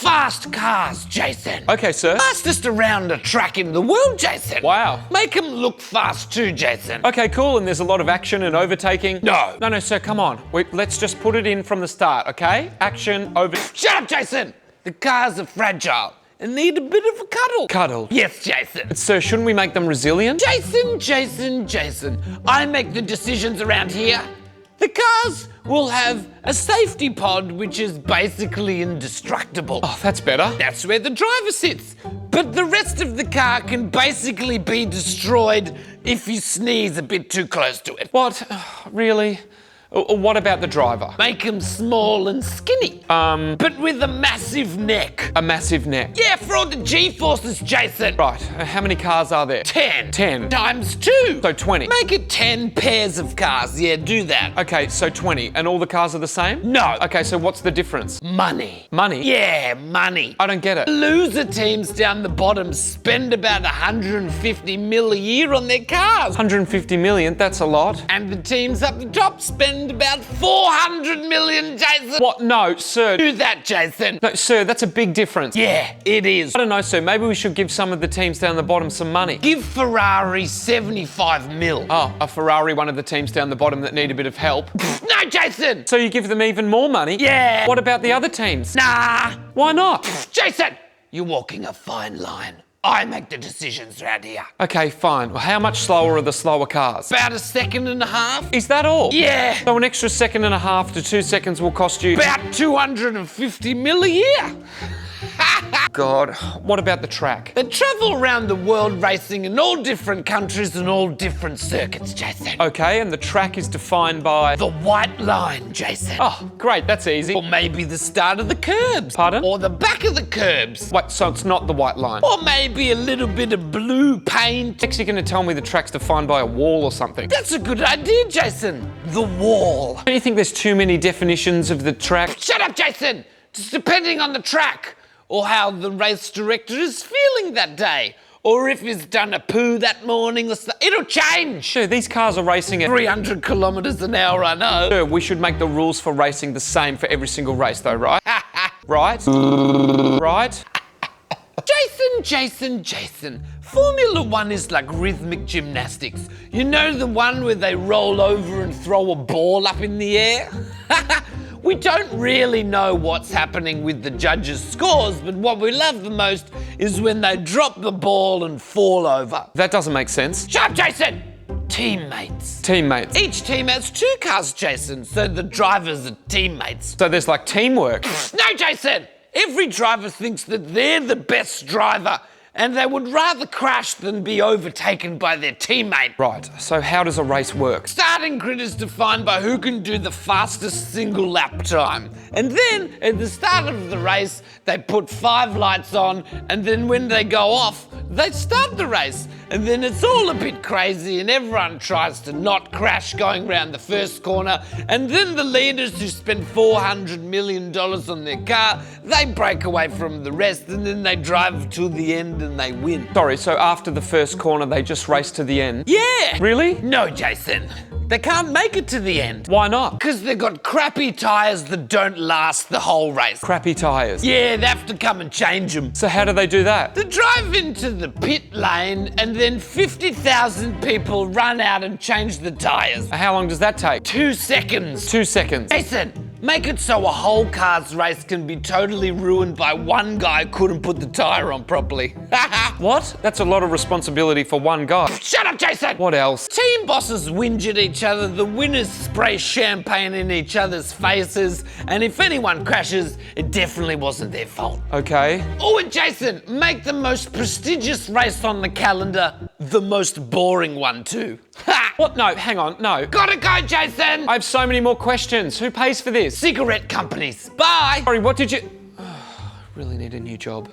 Fast cars, Jason. Okay, sir. Fastest around a track in the world, Jason. Wow. Make them look fast too, Jason. Okay, cool, and there's a lot of action and overtaking. No. No, sir, come on. Let's just put it in from the start, okay? Action, over... Shut up, Jason. The cars are fragile and need a bit of a cuddle. Cuddle. Yes, Jason. Sir, shouldn't we make them resilient? Jason. I make the decisions around here. The cars will have a safety pod which is basically indestructible. Oh, that's better. That's where the driver sits. But the rest of the car can basically be destroyed if you sneeze a bit too close to it. What? Really? What about the driver? Make him small and skinny. But with a massive neck. A massive neck. Yeah, for all the G-forces, Jason. Right, how many cars are there? 10. 10. Times 2. So 20. Make it 10 pairs of cars. Yeah, do that. Okay, so 20. And all the cars are the same? No. Okay, so what's the difference? Money. Money? Yeah, money. I don't get it. Loser teams down the bottom spend about 150 mil a year on their cars. 150 million, that's a lot. And the teams up the top spend about 400 million, Jason. What? No, sir. Do that, Jason. No, sir, that's a big difference. Yeah, it is. I don't know, sir. Maybe we should give some of the teams down the bottom some money. Give Ferrari 75 mil. Oh, a Ferrari, one of the teams down the bottom that need a bit of help. No, Jason. So you give them even more money? Yeah. What about the other teams? Nah. Why not? Jason, you're walking a fine line. I make the decisions around here. Okay, fine. Well, how much slower are the slower cars? About a second and a half. Is that all? Yeah. So an extra second and a half to 2 seconds will cost you... About 250 mil a year. God, what about the track? They travel around the world racing in all different countries and all different circuits, Jason. Okay, and the track is defined by... The white line, Jason. Oh, great, that's easy. Or maybe the start of the curbs. Pardon? Or the back of the curbs. Wait, so it's not the white line? Or maybe a little bit of blue paint. Next you're going to tell me the track's defined by a wall or something. That's a good idea, Jason. The wall. Don't you think there's too many definitions of the track? Shut up, Jason. Just depending on the track. Or how the race director is feeling that day. Or if he's done a poo that morning or something. It'll change. Sure, these cars are racing at... 300 kilometres an hour, I know. Sure, we should make the rules for racing the same for every single race though, right? Right? Right? Jason. Formula One is like rhythmic gymnastics. You know the one where they roll over and throw a ball up in the air? We don't really know what's happening with the judges' scores, but what we love the most is when they drop the ball and fall over. That doesn't make sense. Shut up, Jason! Teammates. Teammates. Each team has 2 cars, Jason, so the drivers are teammates. So there's like teamwork. No, Jason! Every driver thinks that they're the best driver and they would rather crash than be overtaken by their teammate. Right, so how does a race work? Starting grid is defined by who can do the fastest single lap time. And then at the start of the race, they put 5 lights on, and then when they go off, they start the race. And then it's all a bit crazy and everyone tries to not crash going around the first corner. And then the leaders who spend $400 million on their car, they break away from the rest and then they drive to the end and they win. Sorry, so after the first corner, they just race to the end? Yeah! Really? No, Jason. They can't make it to the end. Why not? Because they've got crappy tyres that don't last the whole race. Crappy tyres. Yeah, they have to come and change them. So how do they do that? They drive into the pit lane and then 50,000 people run out and change the tyres. How long does that take? 2 seconds. 2 seconds. Jason, make it so a whole car's race can be totally ruined by one guy who couldn't put the tyre on properly. What? That's a lot of responsibility for one guy. Shut up, Jason! What else? Team bosses whinge at each other, the winners spray champagne in each other's faces, and if anyone crashes, it definitely wasn't their fault. Okay. Oh, and Jason, make the most prestigious race on the calendar the most boring one too. Ha! What? No, hang on, no. Gotta go, Jason! I have so many more questions. Who pays for this? Cigarette companies. Bye! Sorry, what did you... I really need a new job.